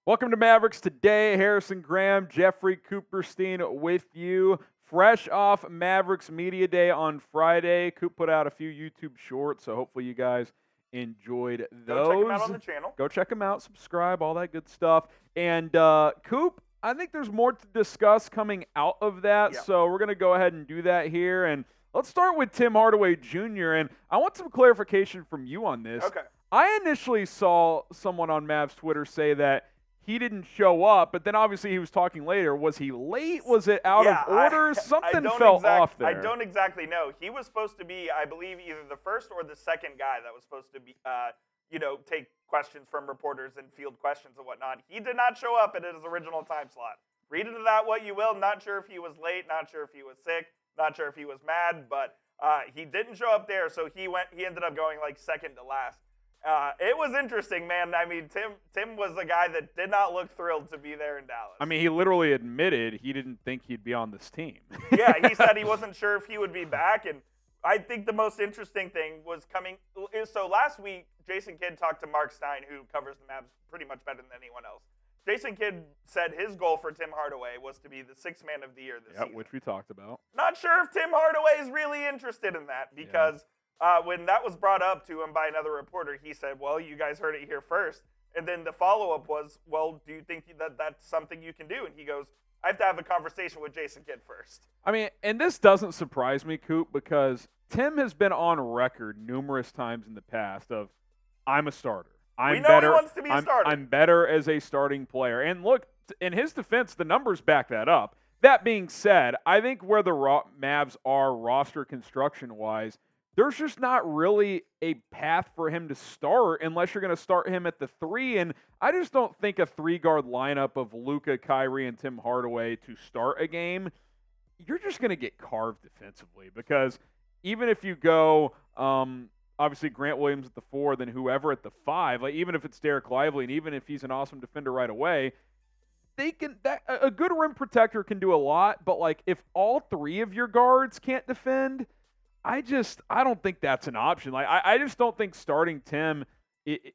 Welcome to Mavericks Today. Harrison Graham, Jeffrey Cooperstein with you. Fresh off Mavericks Media Day on Friday. Coop put out a few YouTube shorts, so hopefully you guys enjoyed those. Go check them out on the channel. Go check them out, subscribe, all that good stuff. And Coop, I think there's more to discuss coming out of that, so we're going to go ahead and do that here. And let's start with Tim Hardaway Jr., and I want some clarification from you on this. Okay. I initially saw someone on Mavs Twitter say that he didn't show up, but then obviously he was talking later. Was he late? Was it out of order? Something fell off there. I don't exactly know. He was supposed to be, I believe, either the first or the second guy that was supposed to be, take questions from reporters and field questions and whatnot. He did not show up at his original time slot. Read into that what you will. Not sure if he was late. Not sure if he was sick. Not sure if he was mad. But he didn't show up there, so he ended up going like second to last. It was interesting, man. I mean, Tim was a guy that did not look thrilled to be there in Dallas. I mean, he literally admitted he didn't think he'd be on this team. Yeah, he said he wasn't sure if he would be back, and I think the most interesting thing was coming. So last week, Jason Kidd talked to Mark Stein, who covers the Mavs pretty much better than anyone else. Jason Kidd said his goal for Tim Hardaway was to be the sixth man of the year this season. Which we talked about. Not sure if Tim Hardaway is really interested in that because when that was brought up to him by another reporter, he said, well, you guys heard it here first. And then the follow-up was, well, do you think that that's something you can do? And he goes, I have to have a conversation with Jason Kidd first. I mean, and this doesn't surprise me, Coop, because Tim has been on record numerous times in the past of, I'm a starter. We know he wants to be a starter. I'm better as a starting player. And look, in his defense, the numbers back that up. That being said, I think where the Mavs are roster construction-wise, there's just not really a path for him to start unless you're going to start him at the 3. And I just don't think a 3-guard lineup of Luka, Kyrie, and Tim Hardaway to start a game, you're just going to get carved defensively. Because even if you go, obviously Grant Williams at the 4, then whoever at the 5, like even if it's Derek Lively, and even if he's an awesome defender right away, a good rim protector can do a lot. But like if all 3 of your guards can't defend, I don't think that's an option. Like I just don't think starting Tim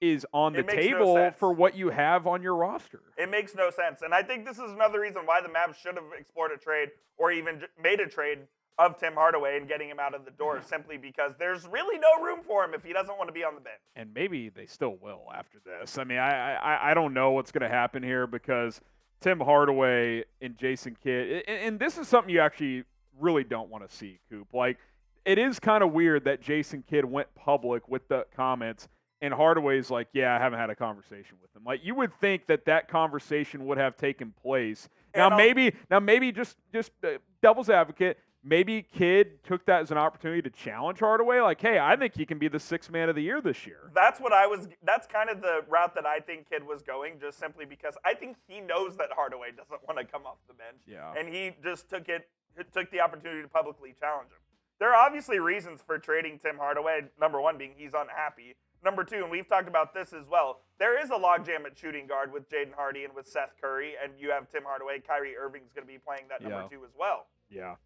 is on the table for what you have on your roster. It makes no sense. And I think this is another reason why the Mavs should have explored a trade or even made a trade of Tim Hardaway and getting him out of the door simply because there's really no room for him if he doesn't want to be on the bench. And maybe they still will after this. I mean, I don't know what's going to happen here because Tim Hardaway and Jason Kidd, and this is something you actually really don't want to see, Coop. Like, it is kind of weird that Jason Kidd went public with the comments, and Hardaway's like, yeah, I haven't had a conversation with him. Like, you would think that conversation would have taken place. Now maybe just devil's advocate, maybe Kidd took that as an opportunity to challenge Hardaway. Like, hey, I think he can be the 6th man of the year this year. That's kind of the route that I think Kidd was going, just simply because I think he knows that Hardaway doesn't want to come off the bench. Yeah. And he just took the opportunity to publicly challenge him. There are obviously reasons for trading Tim Hardaway, number 1 being he's unhappy. Number 2, and we've talked about this as well, there is a logjam at shooting guard with Jaden Hardy and with Seth Curry, and you have Tim Hardaway. Kyrie Irving's going to be playing that number 2 as well. Yeah.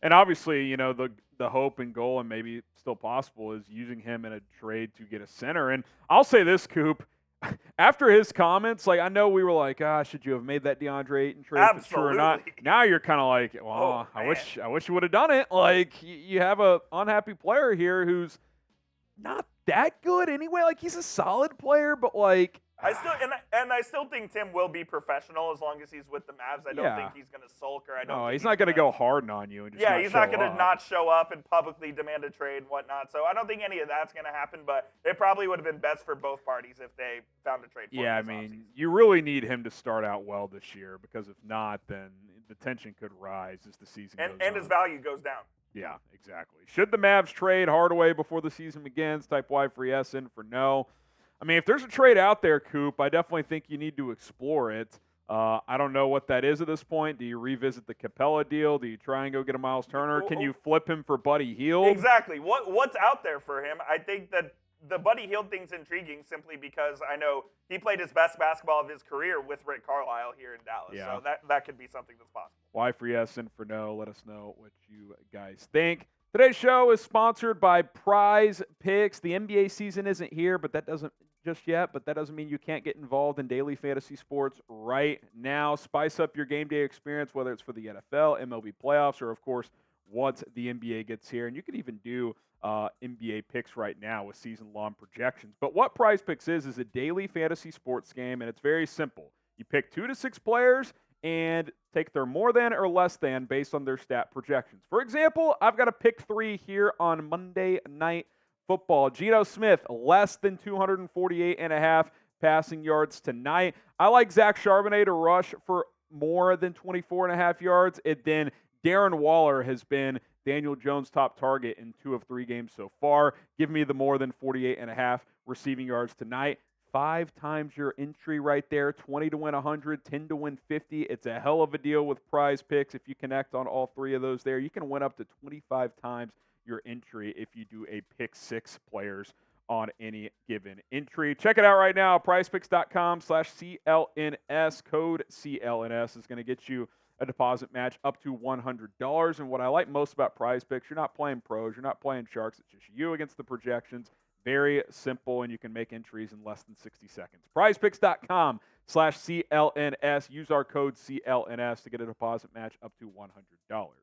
And obviously, the hope and goal, and maybe still possible, is using him in a trade to get a center. And I'll say this, Coop. After his comments, like I know we were like, should you have made that DeAndre Ayton trade if it's true or not? Now you're kind of like, well, I wish you would have done it. Like you have a unhappy player here who's not that good anyway. Like he's a solid player, but like I still think Tim will be professional as long as he's with the Mavs. I don't think he's going to sulk or I don't. No, he's not going to go hard on you. And just he's not going to not show up and publicly demand a trade and whatnot. So I don't think any of that's going to happen. But it probably would have been best for both parties if they found a trade. For him this offseason. You really need him to start out well this year because if not, then the tension could rise as the season goes on. And his value goes down. Yeah, exactly. Should the Mavs trade Hardaway before the season begins? Type Y for yes, in for no. I mean, if there's a trade out there, Coop, I definitely think you need to explore it. I don't know what that is at this point. Do you revisit the Capella deal? Do you try and go get a Miles Turner? Can you flip him for Buddy Hield? Exactly. What's out there for him? I think that the Buddy Hield thing's intriguing simply because I know he played his best basketball of his career with Rick Carlisle here in Dallas. Yeah. So that could be something that's possible. Y for yes and for no. Let us know what you guys think. Today's show is sponsored by PrizePicks. The NBA season isn't here, but that doesn't just yet, but that doesn't mean you can't get involved in daily fantasy sports right now. Spice up your game day experience, whether it's for the NFL, MLB playoffs, or, of course, once the NBA gets here. And you can even do NBA picks right now with season-long projections. But what PrizePicks is a daily fantasy sports game, and it's very simple. You pick 2 to 6 players and take their more than or less than based on their stat projections. For example, I've got a pick 3 here on Monday Night Football. Geno Smith, less than 248.5 passing yards tonight. I like Zach Charbonnet to rush for more than 24.5 yards. And then Darren Waller has been Daniel Jones' top target in 2 of 3 games so far. Give me the more than 48.5 receiving yards tonight. 5 times your entry right there, 20 to win 100, 10 to win 50. It's a hell of a deal with PrizePicks. If you connect on all 3 of those there, you can win up to 25 times your entry if you do a pick 6 players on any given entry. Check it out right now, prizepicks.com/CLNS. Code CLNS is going to get you a deposit match up to $100. And what I like most about PrizePicks, you're not playing pros, you're not playing sharks, it's just you against the projections. Very simple, and you can make entries in less than 60 seconds. PrizePicks.com/CLNS. Use our code CLNS to get a deposit match up to $100.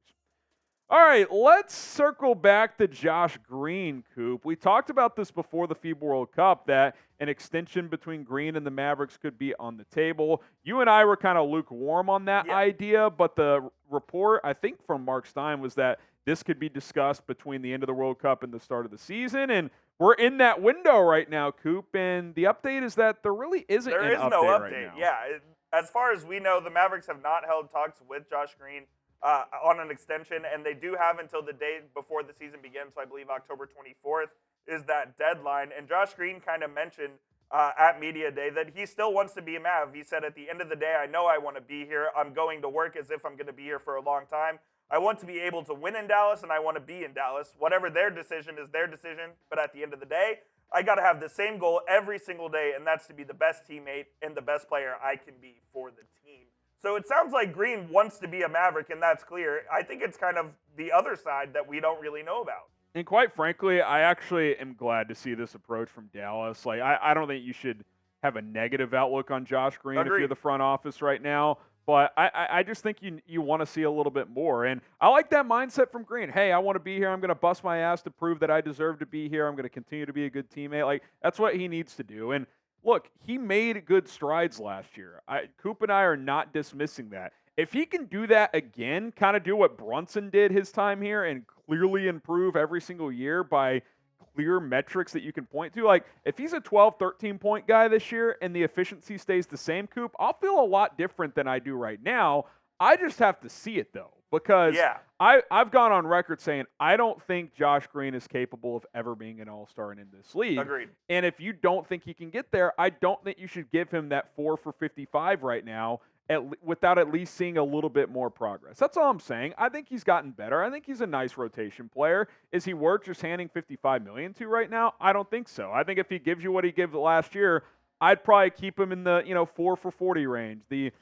All right, let's circle back to Josh Green, Coop. We talked about this before the FIBA World Cup, that an extension between Green and the Mavericks could be on the table. You and I were kind of lukewarm on that idea, but the report, I think from Mark Stein, was that this could be discussed between the end of the World Cup and the start of the season, and we're in that window right now, Coop, and the update is that there really isn't an update. There is no update right now. Yeah. As far as we know, the Mavericks have not held talks with Josh Green on an extension, and they do have until the day before the season begins, so I believe October 24th is that deadline. And Josh Green kind of mentioned at Media Day that he still wants to be a Mav. He said, at the end of the day, I know I want to be here. I'm going to work as if I'm going to be here for a long time. I want to be able to win in Dallas, and I want to be in Dallas. Whatever their decision is their decision, but at the end of the day, I got to have the same goal every single day, and that's to be the best teammate and the best player I can be for the team. So it sounds like Green wants to be a Maverick, and that's clear. I think it's kind of the other side that we don't really know about. And quite frankly, I actually am glad to see this approach from Dallas. Like, I don't think you should have a negative outlook on Josh Green if you're the front office right now. But I just think you want to see a little bit more. And I like that mindset from Green. Hey, I want to be here. I'm going to bust my ass to prove that I deserve to be here. I'm going to continue to be a good teammate. Like, that's what he needs to do. And look, he made good strides last year. Coop and I are not dismissing that. If he can do that again, kind of do what Brunson did his time here and clearly improve every single year by clear metrics that you can point to. Like, if he's a 12, 13-point guy this year and the efficiency stays the same, Coop, I'll feel a lot different than I do right now. I just have to see it, though, because I've gone on record saying I don't think Josh Green is capable of ever being an all-star and in this league. Agreed. And if you don't think he can get there, I don't think you should give him that 4 for 55 right now without at least seeing a little bit more progress. That's all I'm saying. I think he's gotten better. I think he's a nice rotation player. Is he worth just handing $55 million to right now? I don't think so. I think if he gives you what he gave last year, I'd probably keep him in the 4 for 40 range, the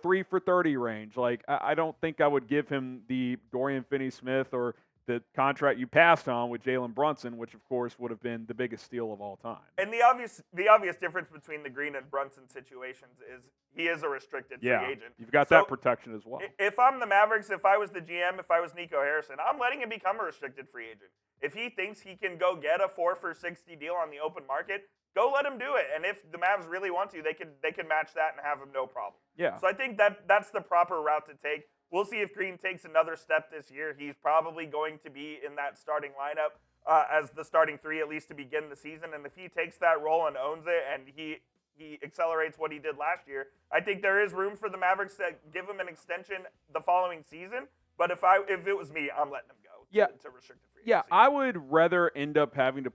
3 for 30 range. Like, I don't think I would give him the Dorian Finney-Smith or the contract you passed on with Jalen Brunson, which of course would have been the biggest steal of all time. And the obvious difference between the Green and Brunson situations is he is a restricted free agent. You've got that protection as well. If I'm the Mavericks, if I was the GM, if I was Nico Harrison, I'm letting him become a restricted free agent. If he thinks he can go get a 4 for 60 deal on the open market, go let him do it. And if the Mavs really want to, they can match that and have him no problem. Yeah. So I think that's the proper route to take. We'll see if Green takes another step this year. He's probably going to be in that starting lineup as the starting 3, at least to begin the season. And if he takes that role and owns it and he accelerates what he did last year, I think there is room for the Mavericks to give him an extension the following season. But if it was me, I'm letting him go to restricted free agency. Yeah, I would rather end up having to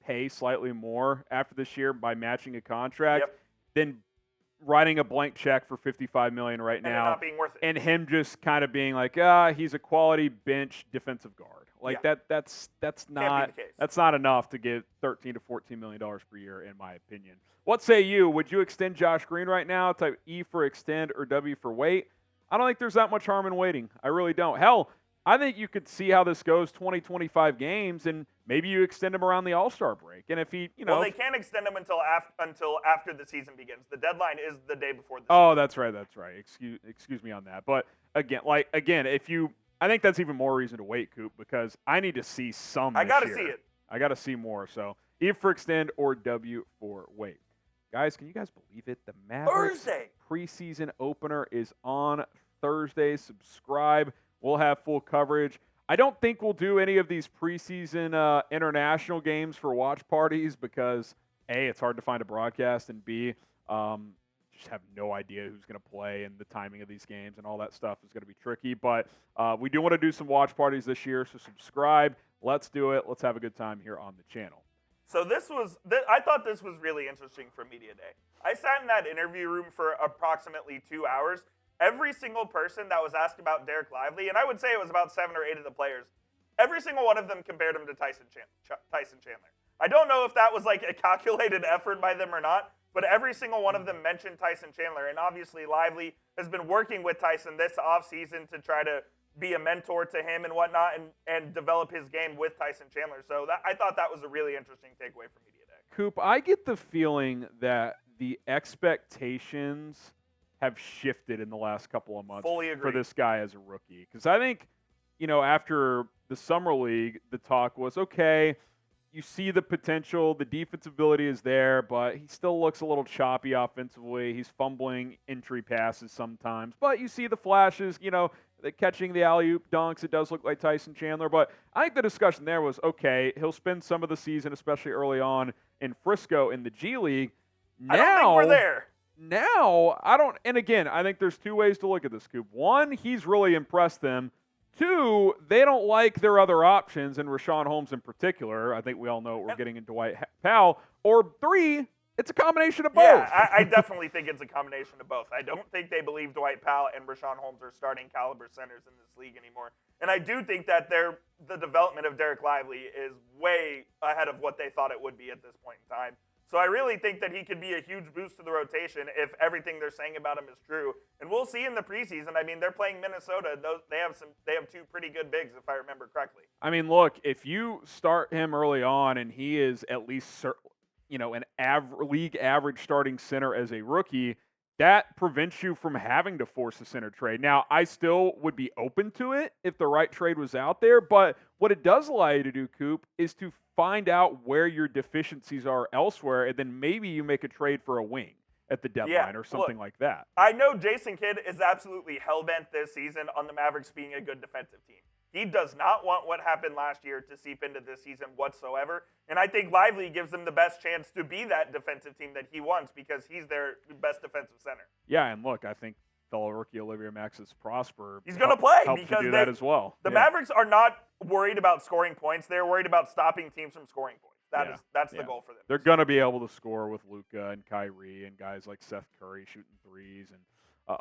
pay slightly more after this year by matching a contract than writing a blank check for $55 million right now, and it not being worth it, and him just kind of being like, he's a quality bench defensive guard. Like that's not enough to get $13 to $14 million per year, in my opinion. What say you? Would you extend Josh Green right now? Type E for extend or W for wait. I don't think there's that much harm in waiting. I really don't. Hell, I think you could see how this goes 20, 25 games, and maybe you extend him around the All-Star break. And if he, well, they can't extend him until after the season begins. The deadline is the day before the season. Oh, that's right. Excuse me on that. But again, I think that's even more reason to wait, Coop, because I need to see some. I gotta this see year. it. I got to see more. So E for extend or W for wait. Guys, can you guys believe it? The Mavericks Thursday preseason opener is on Thursday. Subscribe. We'll have full coverage. I don't think we'll do any of these preseason international games for watch parties because A, it's hard to find a broadcast, and B, just have no idea who's going to play and the timing of these games and all that stuff is going to be tricky. But we do want to do some watch parties this year, so subscribe. Let's do it. Let's have a good time here on the channel. So I thought this was really interesting for Media Day. I sat in that interview room for approximately 2 hours. Every single person that was asked about Derek Lively, and I would say it was about 7 or 8 of the players, every single one of them compared him to Tyson Chandler. I don't know if that was like a calculated effort by them or not, but every single one of them mentioned Tyson Chandler. And obviously Lively has been working with Tyson this offseason to try to be a mentor to him and whatnot and develop his game with Tyson Chandler. So I thought that was a really interesting takeaway from Media Day. Coop, I get the feeling that the expectations have shifted in the last couple of months for this guy as a rookie. Because I think, after the Summer League, the talk was, okay, you see the potential, the defensive ability is there, but he still looks a little choppy offensively. He's fumbling entry passes sometimes. But you see the flashes, catching the alley-oop dunks. It does look like Tyson Chandler. But I think the discussion there was, okay, he'll spend some of the season, especially early on, in Frisco in the G League. I don't think we're there. Now, and again, I think there's 2 ways to look at this, Coop. 1, he's really impressed them. 2, they don't like their other options, and Rashawn Holmes in particular. I think we all know what we're getting in Dwight Powell. Or 3, it's a combination of both. Yeah, I definitely think it's a combination of both. I don't think they believe Dwight Powell and Rashawn Holmes are starting caliber centers in this league anymore. And I do think that the development of Derek Lively is way ahead of what they thought it would be at this point in time. So I really think that he could be a huge boost to the rotation if everything they're saying about him is true. And we'll see in the preseason. I mean, they're playing Minnesota. They have 2 pretty good bigs, if I remember correctly. I mean, look, if you start him early on and he is at least an league average starting center as a rookie, that prevents you from having to force a center trade. Now, I still would be open to it if the right trade was out there, but what it does allow you to do, Coop, is to find out where your deficiencies are elsewhere, and then maybe you make a trade for a wing at the deadline or something like that. I know Jason Kidd is absolutely hell-bent this season on the Mavericks being a good defensive team. He does not want what happened last year to seep into this season whatsoever, and I think Lively gives them the best chance to be that defensive team that he wants because he's their best defensive center. Yeah, and look, I think fellow rookie Olivier Maxis Prosper. He's going to play because do that as well. The Mavericks are not worried about scoring points. They're worried about stopping teams from scoring points. That's the goal for them. They're going to be able to score with Luka and Kyrie and guys like Seth Curry shooting threes and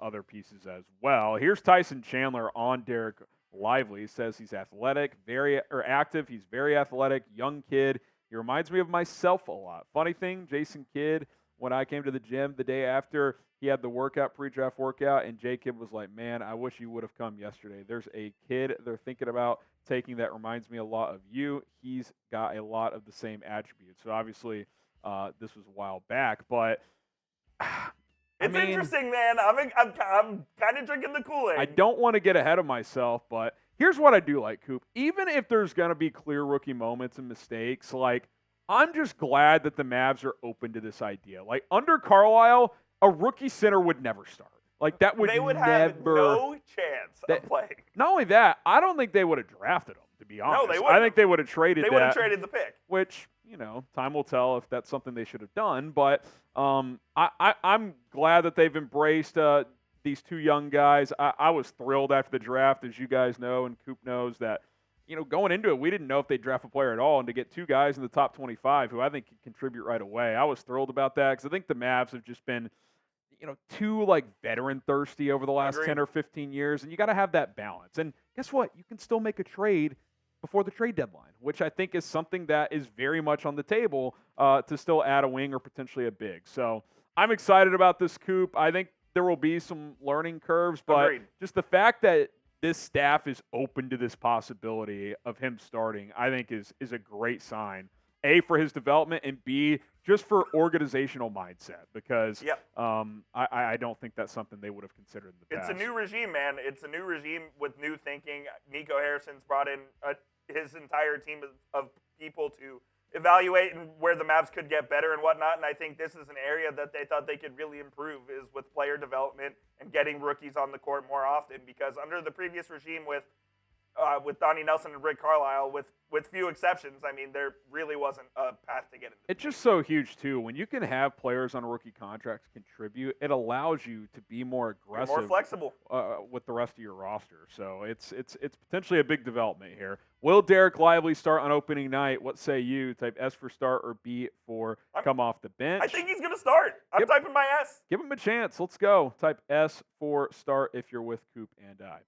other pieces as well. Here's Tyson Chandler on Derek Lively. He says he's athletic, active. He's very athletic, young kid. He reminds me of myself a lot. Funny thing, Jason Kidd, when I came to the gym the day after he had the pre-draft workout, and Jacob was like, man, I wish you would have come yesterday. There's a kid they're thinking about taking that reminds me a lot of you. He's got a lot of the same attributes. So obviously this was a while back, but it's interesting, man. I'm kind of drinking the Kool-Aid. I don't want to get ahead of myself, but here's what I do like, Coop. Even if there's going to be clear rookie moments and mistakes, like I'm just glad that the Mavs are open to this idea. Like under Carlisle, a rookie center would never start. Like that would they would never have no chance of playing. Not only that, I don't think they would have drafted him, to be honest. No, they wouldn't. I think they would have traded They would have traded the pick. Which, time will tell if that's something they should have done. But I'm glad that they've embraced these 2 young guys. I was thrilled after the draft, as you guys know, and Coop knows that, going into it, we didn't know if they'd draft a player at all. And to get 2 guys in the top 25 who I think can contribute right away, I was thrilled about that because I think the Mavs have just been – too veteran thirsty over the last 10 or 15 years, and you got to have that balance. And guess what? You can still make a trade before the trade deadline, which I think is something that is very much on the table to still add a wing or potentially a big. So I'm excited about this, Coop. I think there will be some learning curves, but just the fact that this staff is open to this possibility of him starting, I think is a great sign. A, for his development, and B, just for organizational mindset, because I don't think that's something they would have considered in the past. It's a new regime, man. It's a new regime with new thinking. Nico Harrison's brought in his entire team of people to evaluate and where the Mavs could get better and whatnot, and I think this is an area that they thought they could really improve is with player development and getting rookies on the court more often, because under the previous regime with Donnie Nelson and Rick Carlisle, with few exceptions, I mean, there really wasn't a path to get into. It's just so huge, too. When you can have players on rookie contracts contribute, it allows you to be more aggressive. More flexible. With the rest of your roster. So it's potentially a big development here. Will Derek Lively start on opening night? What say you? Type S for start or B for come off the bench. I think he's going to start. I'm typing my S. Give him a chance. Let's go. Type S for start if you're with Coop and I.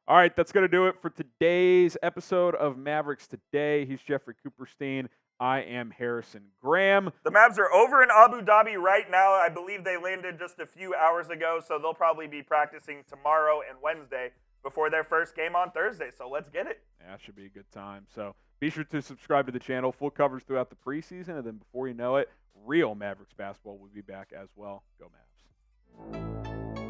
All right, that's going to do it for today's episode of Mavericks Today. He's Jeffrey Cooperstein. I am Harrison Graham. The Mavs are over in Abu Dhabi right now. I believe they landed just a few hours ago, so they'll probably be practicing tomorrow and Wednesday before their first game on Thursday. So let's get it. Yeah, it should be a good time. So be sure to subscribe to the channel. Full coverage throughout the preseason, and then before you know it, real Mavericks basketball will be back as well. Go Mavs.